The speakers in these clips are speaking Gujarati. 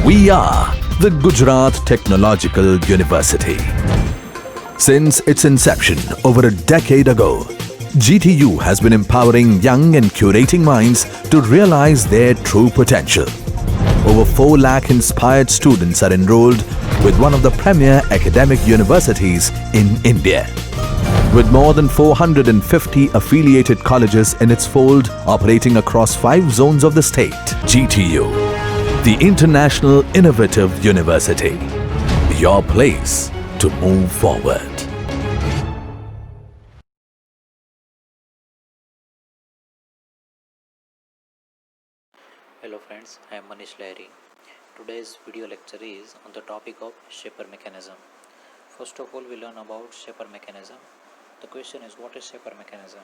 We are the Gujarat Technological University. Since its inception over a decade ago, GTU has been empowering young and curating minds to realize their true potential. Over 4 lakh inspired students are enrolled with one of the premier academic universities in India. With more than 450 affiliated colleges in its fold operating across 5 zones of the state, GTU, the International Innovative University, your place to move forward. Hello friends, I am Manish Lahiri. Today's video lecture is on the topic of shaper mechanism. First of all, we learn about shaper mechanism. The question is, what is shaper mechanism?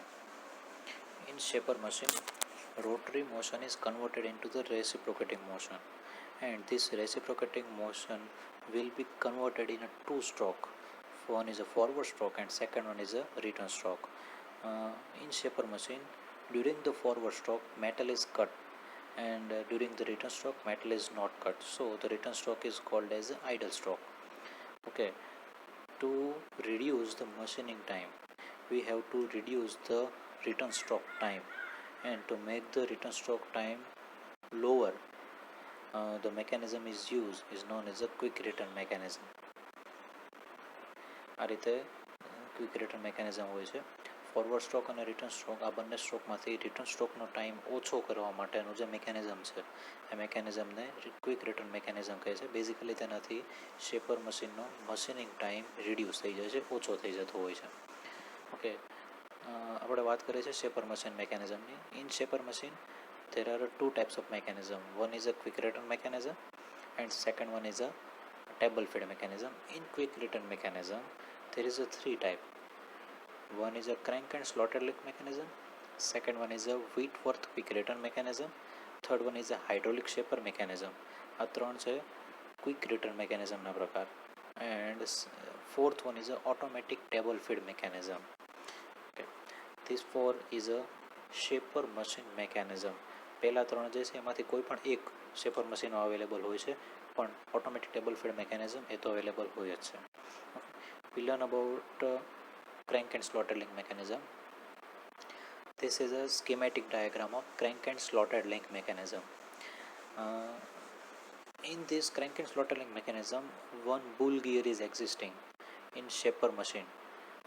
In shaper machine, rotary motion is converted into the reciprocating motion, and this reciprocating motion will be converted in a 2-stroke. One is a forward stroke and second one is a return stroke. In shaper machine, during the forward stroke, metal is cut, and during the return stroke, metal is not cut. So the return stroke is called as idle stroke. Okay, to reduce the machining time, we have to reduce the return stroke time, and to make the return stroke time lower, the mechanism is used is known as a quick return mechanism. આ રીતે ક્વિક રિટર્ન મિકેનિઝમ હોય છે. ફોરવર્ડ સ્ટ્રોક અને રિટર્ન સ્ટ્રોક, આ બંને સ્ટ્રોકમાંથી રિટર્ન સ્ટ્રોકનો ટાઈમ ઓછો કરવા માટેનું જે મિકેનિઝમ છે એ મિકેનિઝમને ક્વિક રિટર્ન મિકેનિઝમ કહે છે. બેઝિકલી તેનાથી શેપર મશીનનો મશીનિંગ ટાઈમ રિડ્યુસ થઈ જાય છે, ઓછો થઈ જતો હોય છે. ઓકે, આપણે વાત કરીએ છીએ શેપર મશીન મિકેનિઝમની. In shaper machine there are 2 types of mechanism. One is a quick return mechanism and second one is a table feed mechanism. In quick return mechanism, there is a 3 type. One is a crank and slotted link mechanism, second one is a Whitworth quick return mechanism, third one is a hydraulic shaper mechanism. આ ત્રણ છે ક્વિક રિટર્ન મિકેનિઝમના પ્રકાર. And fourth one is a automatic table feed mechanism. Okay, this 4 is a shaper machine mechanism. પહેલા ત્રણ જે છે એમાંથી કોઈ પણ એક શેપર મશીનો અવેલેબલ હોય છે, પણ ઓટોમેટિક ટેબલ ફીડ મિકેનિઝમ એ તો અવેલેબલ હોય જ છે. We learn about crank and slotted link mechanism. This is a schematic diagram of crank and slotted link mechanism. In this crank and slotted link mechanism, one bull gear is existing in shaper machine,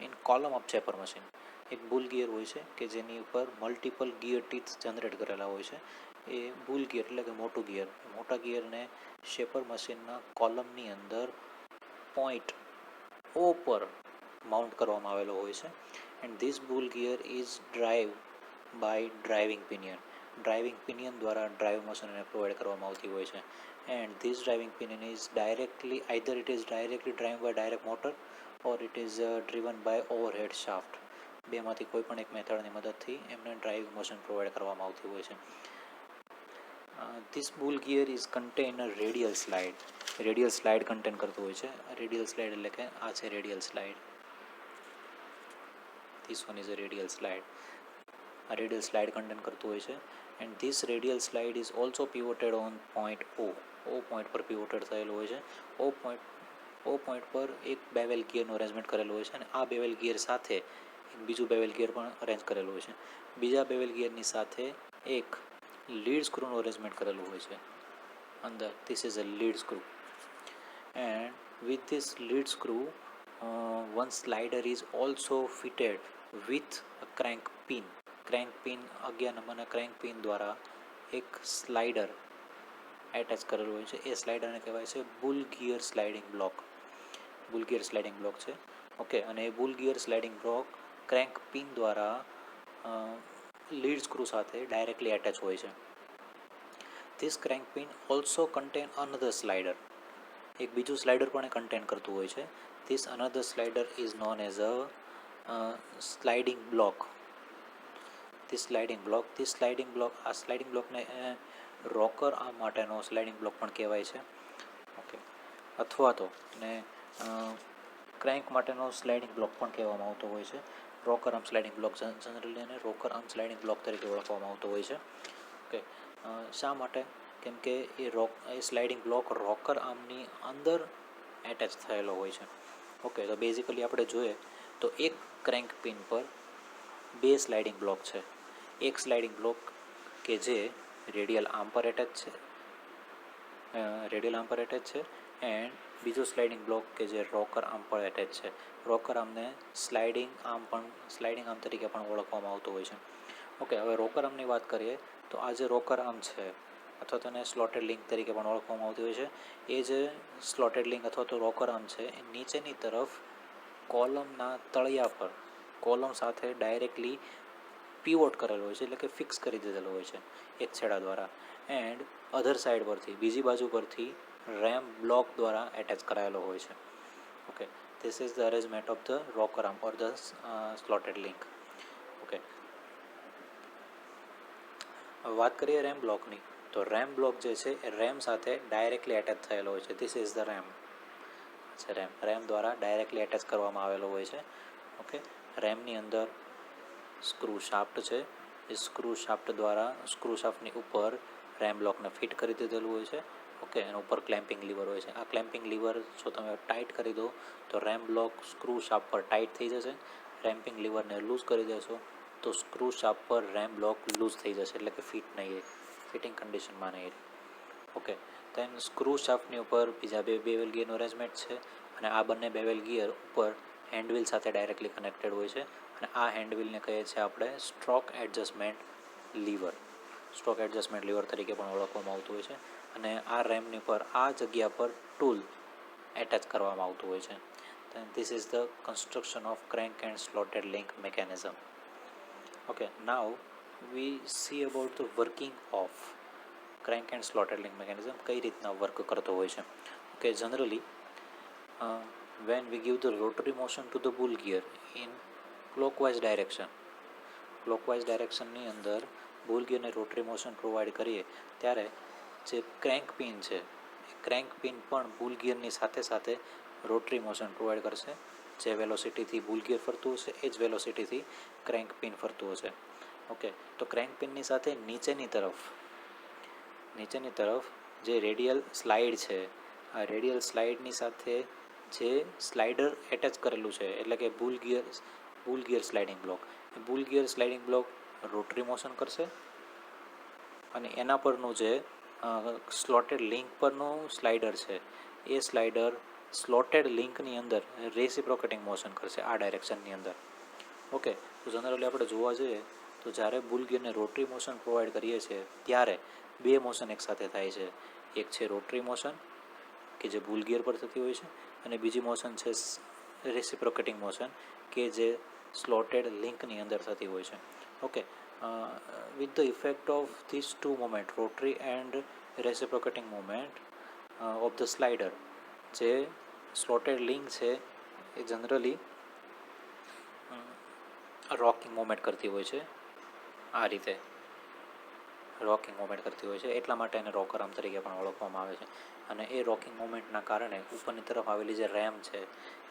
in column of shaper machine. એક બુલ ગિયર હોય છે કે જેની ઉપર મલ્ટિપલ ગિયર ટીથ જનરેટ કરેલા હોય છે. એ બુલ ગિયર એટલે કે મોટું ગિયર, મોટા ગિયરને શેપર મશીનના કોલમની અંદર પોઈન્ટ ઓ પર માઉન્ટ કરવામાં આવેલો હોય છે. And this bull gear is drive by driving pinion. Driving pinion દ્વારા ડ્રાઈવ મશીનને પ્રોવાઈડ કરવામાં આવતી હોય છે. And this driving pinion is directly either it is directly drive by direct motor or it is driven by overhead shaft. બેમાંથી કોઈ પણ એક મેથડની મદદથી એમને ડ્રાઈવ મોશન પ્રોવાઈડ કરવામાં આવતી હોય છે. This bull gear is contain a radial slide. Radial slide contain કરતું હોય છે. રેડિયલ સ્લાઇડ એટલે કે આ છે radial slide. This one is a radial slide. આ રેડિયલ સ્લાઇડ કન્ટેન કરતું હોય છે. And this radial slide is also pivoted on point O. O point પર પિવોટેડ થયેલું હોય છે. ઓ પોઈન્ટ પર એક બેવેલ ગિયરનું અરેન્જમેન્ટ કરેલું હોય છે, અને આ બેવેલ ગિયર સાથે બીજું બેવેલ ગિયર પણ અરેન્જ કરેલું હોય છે. બીજા બેવેલ ગિયરની સાથે એક લીડ સ્ક્રૂનું અરેન્જમેન્ટ કરેલું હોય છે અંદર. This is a lead screw. And with this lead screw one slider is also fitted with a crank pin. Crank pin 11 નંબરના ક્રેન્ક પિન દ્વારા એક સ્લાઇડર એટેચ કરેલું હોય છે. એ સ્લાઇડરને કહેવાય છે bull gear sliding block. Bull gear sliding block છે. ઓકે, અને એ bull gear sliding block crank pin દ્વારા લીડ સ્ક્રૂ સાથે ડાયરેક્ટલી એટેચ હોય છે. This crank pin also contain another slider. એક બીજું સ્લાઇડર પણ એ કન્ટેન કરતું હોય છે. This another slider is known as a sliding block. This sliding block આ સ્લાઇડિંગ બ્લોકને રોકર આર્મ માટેનો સ્લાઇડિંગ બ્લોક પણ કહેવાય છે. ઓકે, અથવા તો ને ક્રેન્ક માટેનો સ્લાઇડિંગ બ્લોક પણ કહેવામાં આવતો હોય છે. Rocker arm sliding block generally એને રોકર આર્મ સ્લાઇડિંગ બ્લોક તરીકે ઓળખવામાં આવતો હોય છે. ઓકે, શા માટે? કેમ કે એ સ્લાઇડિંગ બ્લોક રોકર આર્મની અંદર એટેચ થયેલો હોય છે. ઓકે, તો બેઝિકલી આપણે જોઈએ તો એક ક્રેન્ક પિન પર બે સ્લાઇડિંગ બ્લોક છે. એક સ્લાઇડિંગ બ્લોક કે જે રેડિયલ આર્મ પર એટેચ છે એન્ડ બીજો સ્લાઇડિંગ બ્લોક કે જે રોકર આર્મ પર એટેચ છે. રોકર આર્મને સ્લાઇડિંગ આર્મ તરીકે પણ ઓળખવામાં આવતું હોય છે. ઓકે, હવે રોકર આર્મની વાત કરીએ તો આ જે રોકર આર્મ છે અથવા તો એને સ્લોટેડ લિંક તરીકે પણ ઓળખવામાં આવતી હોય છે. એ જે સ્લોટેડ લિંક અથવા તો રોકર આર્મ છે એ નીચેની તરફ કોલમના તળિયા પર કોલમ સાથે ડાયરેક્ટલી પીવોટ કરેલો હોય છે, એટલે કે ફિક્સ કરી દીધેલો હોય છે એક છેડા દ્વારા. એન્ડ અધર સાઈડ પરથી બીજી બાજુ પરથી રેમ બ્લોક દ્વારા એટેચ કરાયેલો હોય છે. Okay, this is the arrangement of the rocker arm or the slotted link. Okay, હવે વાત કરીએ રેમ બ્લોકની, તો રેમ બ્લોક જે છે એ રેમ સાથે ડાયરેક્ટલી એટેચ થયેલો હોય છે. This is the RAM RAM દ્વારા ડાયરેક્ટલી એટેચ કરવામાં આવેલો હોય છે. ઓકે, રેમની અંદર સ્ક્રૂ શાફ્ટ છે. એ સ્ક્રૂ શાફ્ટની ઉપર રેમ બ્લોકને ફિટ કરી દીધેલું હોય છે. ઓકે, એના ઉપર ક્લેમ્પિંગ લીવર હોય છે. આ ક્લેમ્પિંગ લીવર જો તમે ટાઈટ કરી દો તો રેમ બ્લોક સ્ક્રૂ શાફ્ટ પર ટાઈટ થઈ જશે. રેમ્પિંગ લીવરને લૂઝ કરી દેશો તો સ્ક્રૂ શાફ્ટ પર રેમ બ્લોક લૂઝ થઈ જશે, એટલે કે ફિટિંગ કન્ડિશનમાં નહીં રહે. ઓકે, દેન સ્ક્રૂ શાફ્ટની ઉપર બીજા બે બેવલ ગિયરનું અરેન્જમેન્ટ છે અને આ બંને બેવલ ગિયર ઉપર હેન્ડવ્હીલ સાથે ડાયરેક્ટલી કનેક્ટેડ હોય છે. અને આ હેન્ડવ્હીલને કહીએ છીએ આપણે સ્ટ્રોક એડજસ્ટમેન્ટ લીવર તરીકે પણ ઓળખવામાં આવતું હોય છે. અને આ રેમની પર આ જગ્યા પર ટૂલ એટેચ કરવામાં આવતું હોય છે. This is the construction of crank and slotted link mechanism. Okay, now we see about the working of crank and slotted link mechanism, કઈ રીતના વર્ક કરતો હોય છે. Okay, generally when we give the rotary motion to the bull gear in clockwise directionની અંદર bull gearને રોટરી મોશન પ્રોવાઈડ કરીએ ત્યારે જે ક્રેન્ક પિન છે એ ક્રેન્ક પિન પણ bull gearની સાથે સાથે રોટરી મોશન પ્રોવાઈડ કરશે. જે વેલોસિટીથી bull gear ફરતું હશે એ જ વેલોસિટીથી ક્રેન્ક પિન ફરતું હશે. ઓકે, તો ક્રેન્ક પિનની સાથે નીચેની તરફ જે રેડિયલ સ્લાઇડ છે, આ રેડિયલ સ્લાઇડની સાથે જે સ્લાઇડર એટેચ કરેલું છે, એટલે કે bull gear sliding block rotary motion કરશે. અને એના પરનું જે સ્લોટેડ લિંક પરનું સ્લાઇડર છે એ સ્લાઇડર સ્લોટેડ લિંકની અંદર રેસિપ્રોકેટિંગ મોશન કરશે આ ડાયરેક્શનની અંદર. ઓકે, તો જનરલી આપણે જોવા જઈએ તો જ્યારે બુલ ગિયરને રોટરી મોશન પ્રોવાઈડ કરીએ છીએ ત્યારે બે મોશન એકસાથે થાય છે. એક છે રોટરી મોશન કે જે બુલ ગિયર પર થતી હોય છે અને બીજી મોશન છે રેસિપ્રોકેટિંગ મોશન કે જે સ્લોટેડ લિંકની અંદર થતી હોય છે. Okay, with the effect of these two movement, rotary and reciprocating movement of the slider, જે સ્લોટેડ લિંક છે એ જનરલી રોકિંગ મૂવમેન્ટ કરતી હોય છે. આ રીતે રોકિંગ મૂવમેન્ટ કરતી હોય છે, એટલા માટે એને રોકર આર્મ તરીકે પણ ઓળખવામાં આવે છે. અને એ રોકિંગ મૂવમેન્ટના કારણે ઉપરની તરફ આવેલી જે રેમ છે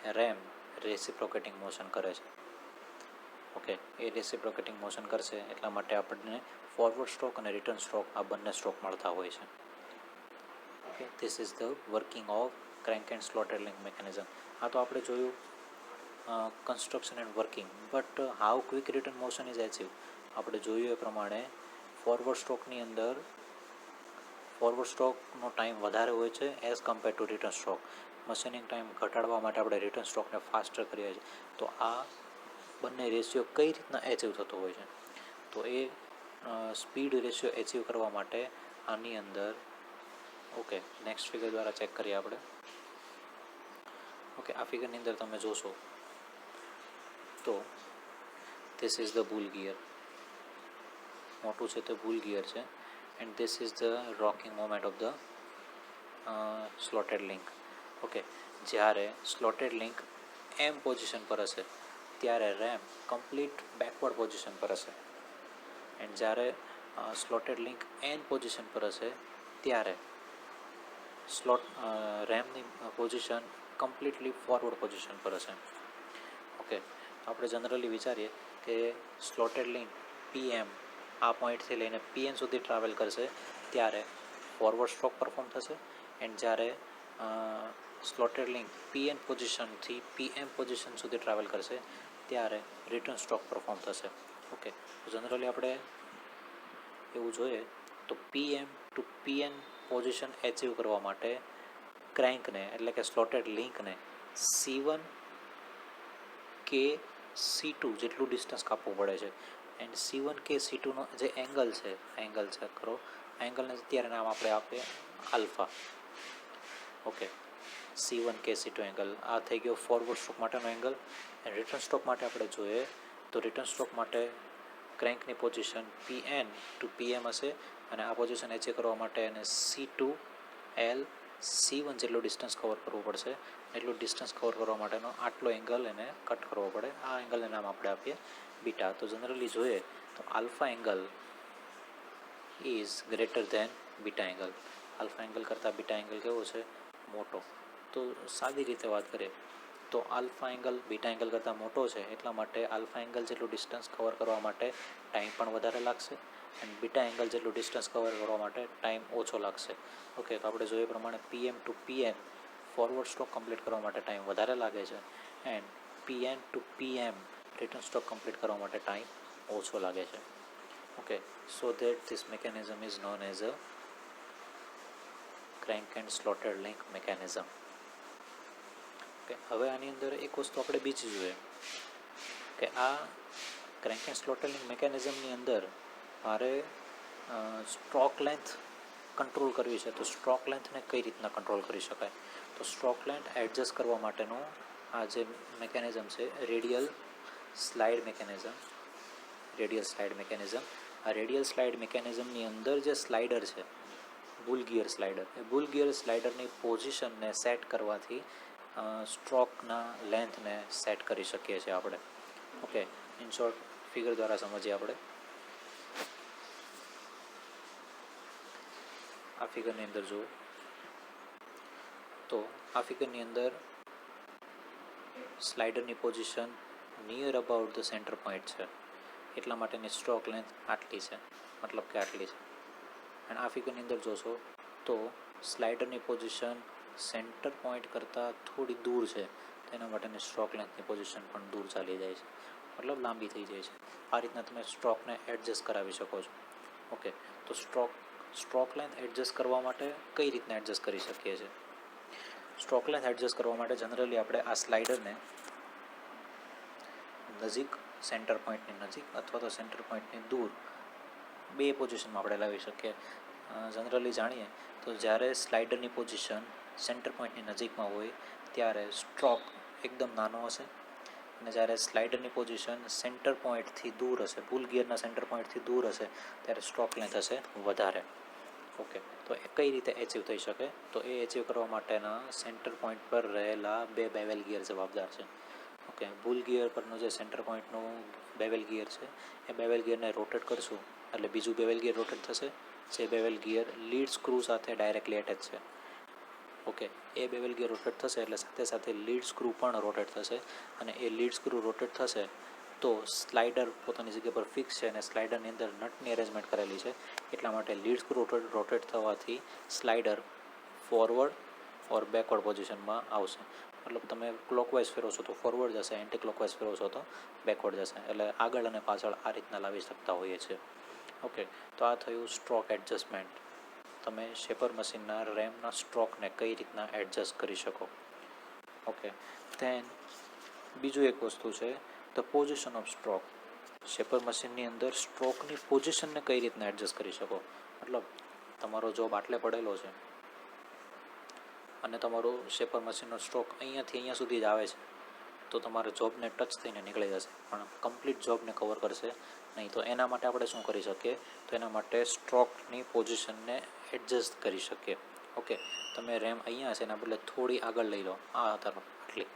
એ રેમ રેસિપ્રોકેટિંગ મોશન કરે છે. ઓકે, એ રેસિપ્રોકેટિંગ મોશન કરશે એટલા માટે આપણને ફોરવર્ડ સ્ટ્રોક અને રિટર્ન સ્ટ્રોક આ બંને સ્ટ્રોક મળતા હોય છે. Okay, this is the working of crank and slotted link mechanism. આ તો આપણે જોયું construction and working, but how quick return motion is achieve. આપણે જોયું એ પ્રમાણે ફોરવર્ડ સ્ટ્રોકનો ટાઈમ વધારે હોય છે as compare to return stroke. Machining time ઘટાડવા માટે આપણે રિટર્ન સ્ટ્રોકને ફાસ્ટર કરીએ છીએ. તો આ બંને રેશિયો કઈ રીતના એચીવ થતો હોય છે, તો એ સ્પીડ રેશિયો એચીવ કરવા માટે આની અંદર ઓકે નેક્સ્ટ ફિગર દ્વારા ચેક કરીએ આપણે. ઓકે, આ ફિગરની અંદર તમે જોશો તો this is the bull gear, મોટું છે તે બુલ ગિયર છે and this is the rocking moment of the slotted link. Okay, જ્યારે સ્લોટેડ લિંક એમ પોઝિશન પર હશે ત્યારે રેમ કમ્પ્લીટ બેકવર્ડ પોઝિશન પર હશે એન્ડ જ્યારે સ્લોટેડ લિંક એન પોઝિશન પર હશે ત્યારે રેમની પોઝિશન કમ્પ્લીટલી ફોરવર્ડ પોઝિશન પર હશે. ઓકે, આપણે જનરલી વિચારીએ કે સ્લોટેડ લિંક પીએમ આ પોઈન્ટથી લઈને પીએન સુધી ટ્રાવેલ કરશે ત્યારે ફોરવર્ડ સ્ટ્રોક પરફોર્મ થશે, એન્ડ જ્યારે સ્લોટેડ લિંક પીએન પોઝિશનથી પીએમ પોઝિશન સુધી ટ્રાવેલ કરશે ત્યારે રિટર્ન સ્ટ્રોક પરફોર્મ થશે. ઓકે, જનરલી આપણે એવું જોઈએ તો PM to PN position achieve કરવા માટે ક્રેન્કને એટલે કે સ્લોટેડ લિંકને C1 કે C2 જેટલું ડિસ્ટન્સ કાપવું પડે છે. એન્ડ C1 કે C2નો જે એંગલ છે, એંગલ ચેક કરો, એંગલને અત્યારે નામ આપણે આપીએ આલ્ફા. ઓકે, C1 કે C2 એંગલ આ થઈ ગયો ફોરવર્ડ સ્ટ્રોક માટેનો એંગલ. એન્ડ રિટર્ન સ્ટ્રોક માટે આપણે જોઈએ તો રિટર્ન સ્ટ્રોક માટે ક્રેન્કની પોઝિશન PN ટુ PM હશે, અને આ પોઝિશન એચીવ કરવા માટે એને C2 L C1 જેટલું ડિસ્ટન્સ કવર કરવું પડશે. એટલું ડિસ્ટન્સ કવર કરવા માટેનો આટલો એંગલ એને કટ કરવો પડે. આ એંગલને નામ આપણે આપીએ બીટા. તો જનરલી જોઈએ તો alpha angle is greater than beta angle. Alpha angle કરતાં બીટા એંગલ કેવો છે? મોટો. તો સાદી રીતે વાત કરીએ તો આલ્ફા એંગલ બીટા એંગલ કરતાં મોટો છે, એટલા માટે આલ્ફા એંગલ જેટલું ડિસ્ટન્સ કવર કરવા માટે ટાઈમ પણ વધારે લાગશે, એન્ડ બીટા એંગલ જેટલું ડિસ્ટન્સ કવર કરવા માટે ટાઈમ ઓછો લાગશે. ઓકે, તો આપણે જોઈએ પ્રમાણે PM to PN forward stroke complete કરવા માટે ટાઈમ વધારે લાગે છે, and PN to PM return stroke complete કરવા માટે ટાઈમ ઓછો લાગે છે. Okay, so that this mechanism is known as a crank and slotted link mechanism. Okay, હવે આની અંદર એક વસ્તુ આપણે બીજી જોઈએ કે આ ક્રેન્ક એન્ડ સ્લોટેડ લિંક મેકેનિઝમની અંદર મારે સ્ટ્રોક લેન્થ કંટ્રોલ કરવી છે, તો સ્ટ્રોક લેન્થને કઈ રીતના કંટ્રોલ કરી શકાય? તો સ્ટ્રોક લેન્થ એડજસ્ટ કરવા માટેનું આ જે મેકેનિઝમ છે રેડિયલ સ્લાઇડ મિકેનિઝમ. આ રેડિયલ સ્લાઇડ મિકેનિઝમની અંદર જે સ્લાઇડર છે બુલ ગિયર સ્લાઇડર, એ બુલ ગિયર સ્લાઇડરની પોઝિશનને સેટ કરવાથી સ્ટ્રોકના લેન્થને સેટ કરી શકીએ છીએ આપણે. ઓકે, ઇન શોર્ટ ફિગર દ્વારા સમજીએ આપણે. આ ફિગરની અંદર જુઓ તો આ ફિગરની અંદર સ્લાઇડરની position near about the centre point છે, એટલા માટેની સ્ટ્રોક લેન્થ આટલી છે, મતલબ કે આટલી છે. અને આ ફિગરની અંદર જોશો તો સ્લાઇડરની પોઝિશન સેન્ટર પોઈન્ટ કરતાં થોડી દૂર છે, તેના માટેની સ્ટ્રોક લેન્થની પોઝિશન પણ દૂર ચાલી જાય છે, મતલબ લાંબી થઈ જાય છે. આ રીતના તમે સ્ટ્રોકને એડજસ્ટ કરાવી શકો છો. ઓકે, તો સ્ટ્રોક લેન્થ એડજસ્ટ કરવા માટે કઈ રીતના એડજસ્ટ કરી શકીએ છીએ? સ્ટ્રોક લેન્થ એડજસ્ટ કરવા માટે જનરલી આપણે આ સ્લાઇડરને નજીક, સેન્ટર પોઈન્ટની નજીક અથવા તો સેન્ટર પોઈન્ટની દૂર બે પોઝિશનમાં આપણે લાવી શકીએ. જનરલી જાણીએ તો જ્યારે સ્લાઇડરની પોઝિશન સેન્ટર પોઈન્ટની નજીકમાં હોય ત્યારે સ્ટ્રોક એકદમ નાનો હશે, અને જ્યારે સ્લાઇડરની પોઝિશન સેન્ટર પોઈન્ટથી દૂર હશે, બુલ ગિયરના સેન્ટર પોઈન્ટથી દૂર હશે, ત્યારે સ્ટ્રોક લેન્થ હશે વધારે. ઓકે, તો એ કઈ રીતે એચીવ થઈ શકે? તો એ એચીવ કરવા માટેના સેન્ટર પોઈન્ટ પર રહેલા બે બેવેલ ગિયર જવાબદાર છે. ઓકે, બુલ ગિયર પરનું જે સેન્ટર પોઈન્ટનું બેવેલ ગિયર છે, એ બેવેલ ગિયરને રોટેટ કરશું એટલે બીજું બેવેલ ગિયર રોટેટ થશે, જે બેવેલ ગિયર લીડ સ્ક્રૂ સાથે ડાયરેક્ટલી એટેચ છે. ઓકે, એ બેવેલ ગિયર રોટેટ થશે એટલે સાથે સાથે લીડ સ્ક્રૂ પણ રોટેટ થશે, અને એ લીડ સ્ક્રૂ રોટેટ થશે તો સ્લાઇડર પોતાની જગ્યા પર ફિક્સ છે, અને સ્લાઇડરની અંદર નટની અરેન્જમેન્ટ કરેલી છે, એટલા માટે લીડ સ્ક્રૂ રોટેટ થવાથી સ્લાઇડર ફોરવર્ડ ઓર બેકવર્ડ પોઝિશનમાં આવશે. મતલબ તમે ક્લોકવાઇઝ ફેરવશો તો ફોરવર્ડ જશે, એન્ટી ક્લોકવાઇઝ ફેરવશો તો બેકવર્ડ જશે. એટલે આગળ અને પાછળ આ રીતના લાવી શકતા હોઈએ છીએ. ઓકે, તો આ થયું સ્ટ્રોક એડજસ્ટમેન્ટ. તમે શેપર મશીનના રેમના સ્ટ્રોકને કઈ રીતના એડજસ્ટ કરી શકો. ઓકે, ધેન બીજું એક વસ્તુ છે the position of stroke. Shaper મશીનની અંદર સ્ટ્રોકની પોઝિશનને કઈ રીતના એડજસ્ટ કરી શકો. મતલબ તમારો જોબ આટલે પડેલો છે અને તમારો શેપર મશીનનો સ્ટ્રોક અહીંયાથી અહીંયા સુધી જ આવે છે, તો તમારે જોબને ટચ થઈને નીકળી જશે, પણ કમ્પ્લીટ જોબને કવર કરશે નહીં. તો એના માટે આપણે શું કરી શકીએ? તો એના માટે સ્ટ્રોકની પોઝિશનને એડજસ્ટ કરી શકીએ. ઓકે, તમે રેમ અહીંયા છે એના બદલે થોડી આગળ લઈ લો, આ તરફ આટલી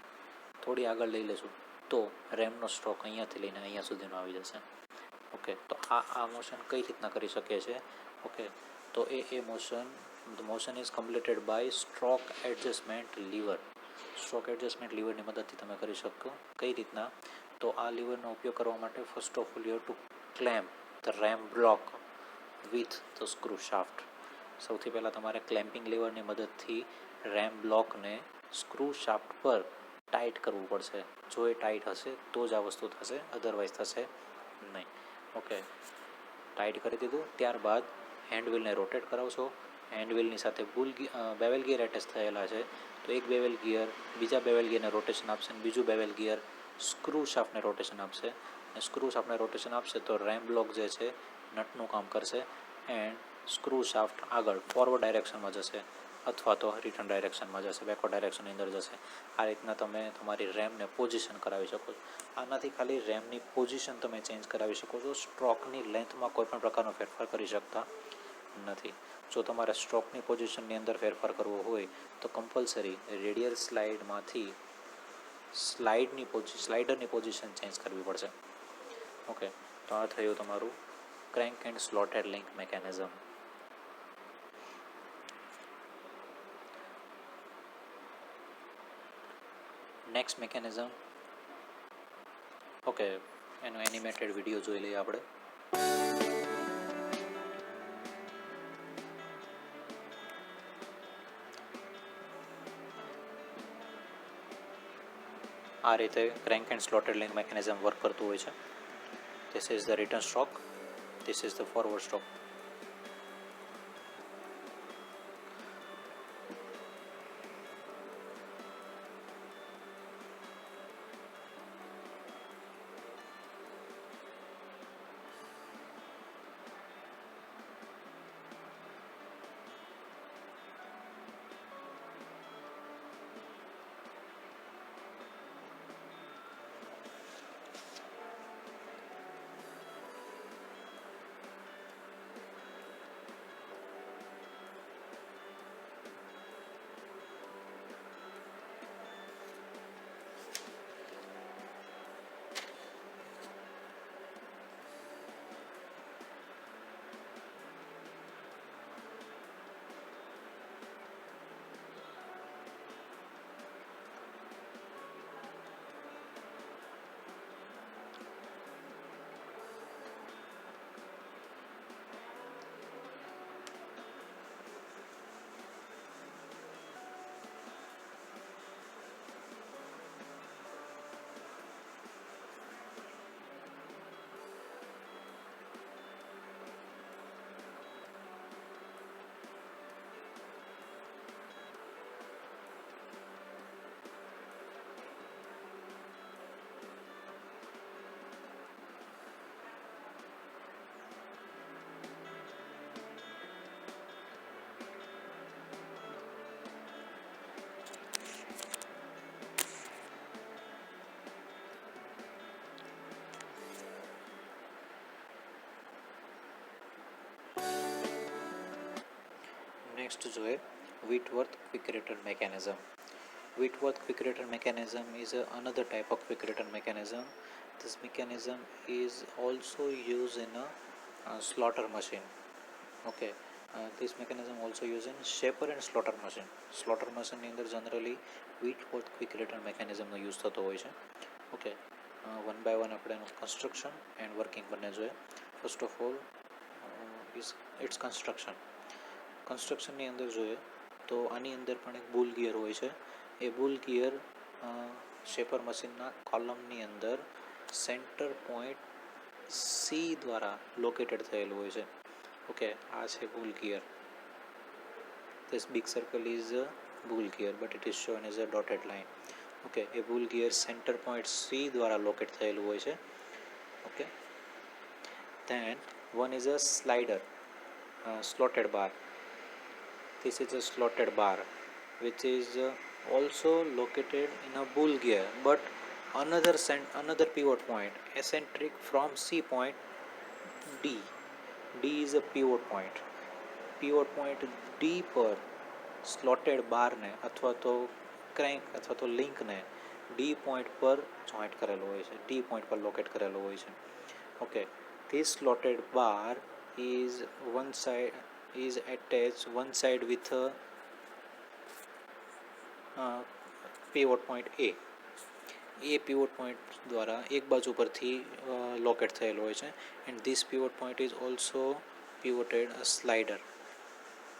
થોડી આગળ લઈ લેશું તો રેમનો સ્ટ્રોક અહીંયાથી લઈને અહીંયા સુધીનો આવી જશે. ઓકે, તો આ મોશન કઈ રીતના કરી શકીએ છીએ? ઓકે, તો એ motion is completed by stroke adjustment lever. Stroke adjustment લીવરની મદદથી તમે કરી શકો. કઈ રીતના? તો આ લીવરનો ઉપયોગ કરવા માટે first of all you have to clamp the RAM block with the screw shaft. સૌથી પહેલાં તમારે ક્લેમ્પિંગ લીવરની મદદથી રેમ બ્લોકને સ્ક્રૂ શાફ્ટ પર ટાઈટ કરવું પડશે. જો એ ટાઈટ હશે તો જ આ વસ્તુ થશે, અધરવાઇઝ થશે નહીં. ઓકે, ટાઈટ કરી દીધું. ત્યારબાદ હેન્ડવ્હીલને રોટેટ કરાવશો. હેન્ડવ્હીલની સાથે બેવેલ ગિયર એટેચ થયેલા છે, તો એક બેવેલ ગિયર બીજા બેવેલ ગિયરને રોટેશન આપશે અને બીજું બેવેલ ગિયર સ્ક્રૂ શાફ્ટને રોટેશન આપશે. અને સ્ક્રૂ શાફ્ટને રોટેશન આપશે તો રેમ બ્લોક જે છે નટનું કામ કરશે એન્ડ સ્ક્રૂ શાફ્ટ આગળ ફોરવર્ડ ડાયરેક્શનમાં જશે અથવા તો રિટર્ન ડાયરેક્શનમાં જશે, બેકવર્ડ ડાયરેક્શનની અંદર જશે. આ રીતના તમે તમારી રેમને પોઝિશન કરાવી શકો છો. આનાથી ખાલી રેમની પોઝિશન તમે ચેન્જ કરાવી શકો છો, સ્ટ્રોકની લેન્થમાં કોઈ પણ પ્રકારનો ફેરફાર કરી શકતા નથી. જો તમારે સ્ટ્રોકની પોઝિશનની અંદર ફેરફાર કરવો હોય તો કમ્પલસરી રેડિયલ સ્લાઇડમાંથી સ્લાઇડરની પોઝિશન ચેન્જ કરવી પડશે. ઓકે, તો આ થયું તમારું crank and slotted link mechanism. Next mechanism, okay, એનો એનિમેટેડ વિડીયો જોઈ લઈએ આપણે. આ રીતે crank and slotted link mechanism work કરતું હોય છે. This is the return stroke, this is the forward stroke. Next જોઈએ Whitworth quick return mechanism. Whitworth quick return mechanism is another type of quick return mechanism. This mechanism is also used in a slaughter machine. Okay, this mechanism also used in shaper and slaughter machine. Slaughter machine ની અંદર generally Whitworth quick return mechanism નો યુઝ થતો હોય છે. ઓકે, વન બાય વન આપણે એનું કન્સ્ટ્રક્શન એન્ડ વર્કિંગ બંને જોઈએ. First of all is it's કન્સ્ટ્રક્શનની અંદર જોઈએ તો આની અંદર પણ એક બુલ ગિયર હોય છે. એ બુલ ગિયર શેપર મશીનના કોલમની અંદર સેન્ટર પોઈન્ટ સી દ્વારા લોકેટેડ થયેલું હોય છે. ઓકે, આ છે bull gear. This big circle is bull gear but it is shown as a dotted line. Okay, એ bull gear centre point C દ્વારા લોકેટ થયેલું હોય છે. Okay, then one is a slider slotted bar. This is a slotted bar which is also located in a bull gear but another pivot point eccentric from C point D. D is a pivot point. Pivot point D પર slotted bar ને અથવા તો ક્રેન્ક અથવા તો લિંક ને D point પર જોઈન્ટ કરેલો હોય છે, D point પર લોકેટ કરેલો હોય છે. Okay, this slotted bar is attached one side with a pivot point A. A pivot point દ્વારા એક બાજુ પરથી લોકેટ થયેલો હોય છે. and this pivot point is also pivoted a slider.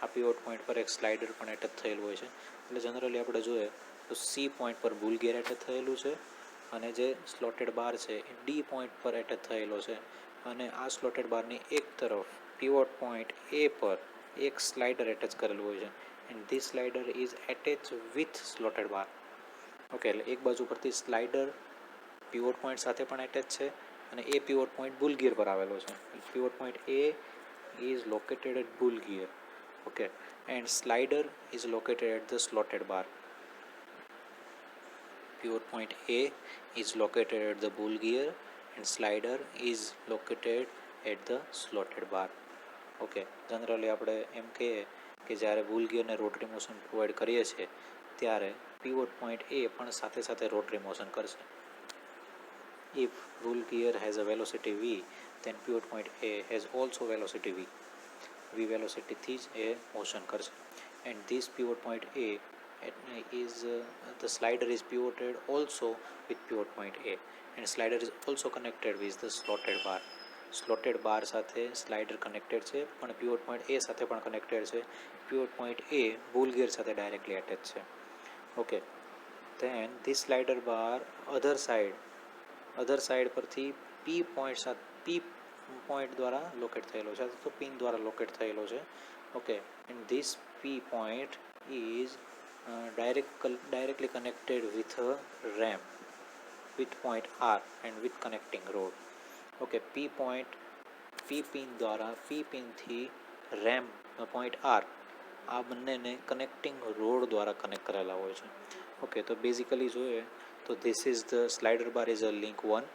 આ પીવોટ પોઈન્ટ પર એક સ્લાઇડર પણ એટેચ થયેલું હોય છે. એટલે જનરલી આપણે જોઈએ તો સી પોઈન્ટ પર બુલ ગિયર એટેચ થયેલું છે અને જે સ્લોટેડ બાર છે એ ડી પોઈન્ટ પર એટેચ થયેલો છે અને આ સ્લોટેડ બારની એક તરફ પીવોટ પોઈન્ટ એ પર એક સ્લાઇડર એટેચ કરેલું હોય છે and this slider is attach with slotted bar. Okay, એટલે એક બાજુ પરથી સ્લાઇડર પીવોટ પોઈન્ટ સાથે પણ એટેચ છે અને એ પીવોટ પોઈન્ટ બુલ ગિયર પર આવેલો છે. Pivot point A is located at bull gear, okay, and slider is located at the slotted bar. Pivot point A is located at the bull gear and slider is located at the slotted bar. Okay, generally આપણે એમ કહીએ કે જ્યારે બુલ ગિયરને રોટરી મોશન પ્રોવાઈડ કરીએ છીએ ત્યારે પીવોટ પોઈન્ટ એ પણ સાથે સાથે રોટરી મોશન કરશે. If bull gear has a velocity v, then pivot point A has also velocity v. V velocity થી જ એ મોશન કરશે. And this pivot point A is the slider is pivoted also with pivot point A and slider is also connected with the slotted bar. Slotted bar સાથે સ્લાઇડર કનેક્ટેડ છે પણ pivot point A સાથે પણ કનેક્ટેડ છે. pivot point A bull gear સાથે ડાયરેક્ટલી એટેચ છે. Okay, then this slider bar other side પરથી P પોઈન્ટ દ્વારા લોકેટ થયેલો છે અથવા પિન દ્વારા લોકેટ થયેલો છે. Okay, and this P point is directly connected with a RAM with point R and with connecting rod. Okay, P પિનથી RAM point R આ બંનેને કનેક્ટિંગ રોડ દ્વારા કનેક્ટ કરેલા હોય છે. ઓકે, તો બેઝિકલી જોઈએ તો this is the slider bar is a link 1,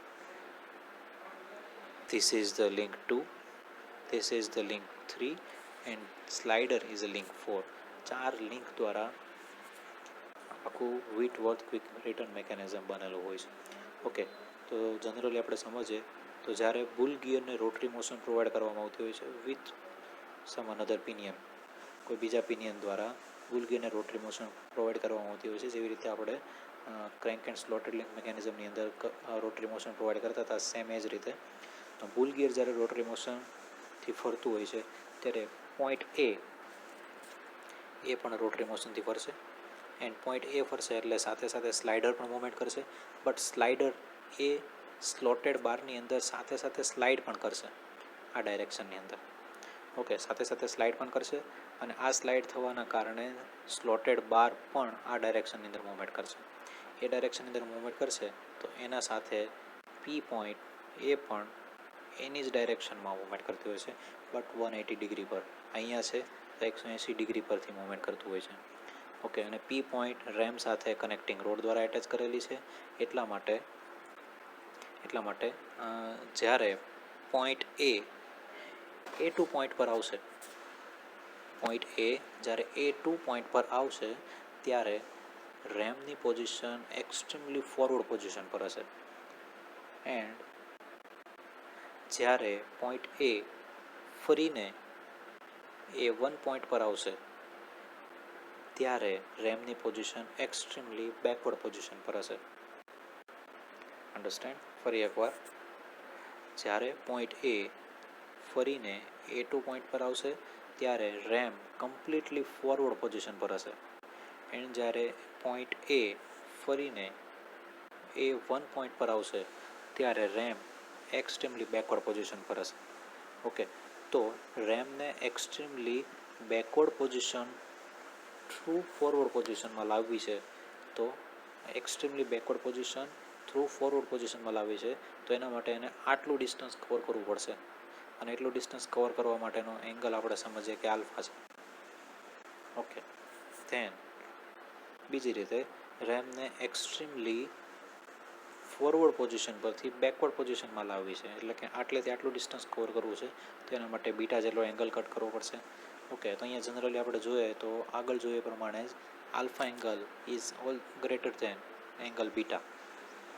this is the link 2, this is the link 3 and slider is a link 4. 4 link દ્વારા આખું વિટવર્થ ક્વિક રિટર્ન મેકેનિઝમ બનેલું હોય છે. ઓકે, તો જનરલી આપણે સમજીએ તો જ્યારે બુલ ગિયરને રોટરી મોશન પ્રોવાઈડ કરવામાં આવતી હોય છે વિથ સમ અનધર પિનિયન, કોઈ બીજા પિનિયન દ્વારા બુલ ગિયરને રોટરી મોશન પ્રોવાઈડ કરવામાં આવતી હોય છે. જેવી રીતે આપણે ક્રેન્ક એન્ડ સ્લોટેડ લિંક મેકેનિઝમની અંદર રોટરી મોશન પ્રોવાઈડ કરતા હતા સેમ એ જ રીતે બુલ ગિયર જ્યારે રોટરી મોશનથી ફરતું હોય છે ત્યારે પોઈન્ટ એ પણ રોટરી મોશનથી ફરશે એન્ડ પોઈન્ટ એ ફરશે એટલે સાથે સાથે સ્લાઇડર પણ મૂવમેન્ટ કરશે. બટ સ્લાઇડર એ સ્લોટેડ બારની અંદર સાથે સાથે સ્લાઇડ પણ કરશે આ ડાયરેક્શનની અંદર. ઓકે, સાથે સાથે સ્લાઇડ પણ કરશે અને આ સ્લાઇડ થવાના કારણે સ્લોટેડ બાર પણ આ ડાયરેક્શનની અંદર મૂવમેન્ટ કરશે. એ ડાયરેક્શનની અંદર મૂવમેન્ટ કરશે તો એના સાથે પી પોઈન્ટ એ પણ એની જ ડાયરેક્શનમાં મૂવમેન્ટ કરતી હોય છે બટ 180 ડિગ્રી પર. અહીંયા છે તો 180 ડિગ્રી પરથી મૂવમેન્ટ કરતું હોય છે. ઓકે, અને પી પોઈન્ટ રેમ સાથે કનેક્ટિંગ રોડ દ્વારા એટેચ કરેલી છે. એટલા માટે જ્યારે પોઈન્ટ A2 પોઈન્ટ પર આવશે, A2 પોઈન્ટ પર આવશે ત્યારે રેમની પોઝિશન એક્સ્ટ્રીમલી ફોરવર્ડ પોઝિશન પર હશે એન્ડ જ્યારે પોઈન્ટ A ફરીને A1 પોઈન્ટ પર આવશે ત્યારે રેમની પોઝિશન એક્સ્ટ્રીમલી બેકવર્ડ પોઝિશન પર હશે. અન્ડરસ્ટેન્ડ? ફરી એકવાર, જ્યારે પોઈન્ટ A ફરીને A2 પોઈન્ટ પર આવશે ત્યારે રેમ કમ્પ્લીટલી ફોરવર્ડ પોઝિશન પર હશે એન્ડ જ્યારે પોઈન્ટ A ફરીને A1 પોઈન્ટ પર આવશે ત્યારે રેમ એક્સ્ટ્રીમલી બેકવર્ડ પોઝિશન પર હશે. ઓકે, તો રેમને extremely backward position through forward પોઝિશનમાં લાવવી છે તો extremely backward position through forward પોઝિશનમાં લાવવી છે તો એના માટે એને આટલું ડિસ્ટન્સ કવર કરવું પડશે અને એટલું ડિસ્ટન્સ કવર કરવા માટેનો એંગલ આપણે સમજીએ કે આલ્ફા છે. ઓકે, ધેન બીજી રીતે રેમને એક્સ્ટ્રીમલી ફોરવર્ડ પોઝિશન પરથી બેકવર્ડ પોઝિશનમાં લાવવી છે એટલે કે આટલેથી આટલું ડિસ્ટન્સ કવર કરવું છે તો એના માટે બીટા જેટલો એંગલ કટ કરવો પડશે. ઓકે, તો અહીંયા જનરલી આપણે જોઈએ તો આગળ જોઈએ પ્રમાણે જ alpha angle is all greater than angle beta.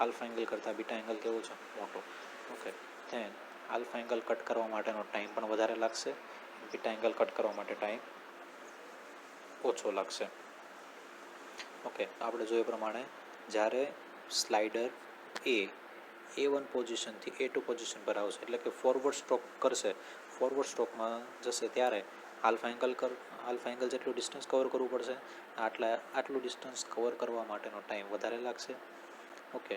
Alpha angle કરતાં બીટા એંગલ કેવો છે? મોટો. Okay, then alpha angle cut કરવા માટેનો ટાઈમ પણ વધારે લાગશે, બીટા એંગલ કટ કરવા માટે ટાઈમ ઓછો લાગશે. ઓકે, આપણે જોઈએ પ્રમાણે જ્યારે સ્લાઇડર A1 પોઝિશનથી A2 પોઝિશન પર આવશે એટલે કે ફોરવર્ડ સ્ટ્રોક કરશે, ફોરવર્ડ સ્ટ્રોકમાં જશે ત્યારે આલ્ફા આલ્ફા એંગલ જેટલું ડિસ્ટન્સ કવર કરવું પડશે, આટલું ડિસ્ટન્સ કવર કરવા માટેનો ટાઈમ વધારે લાગશે. ઓકે,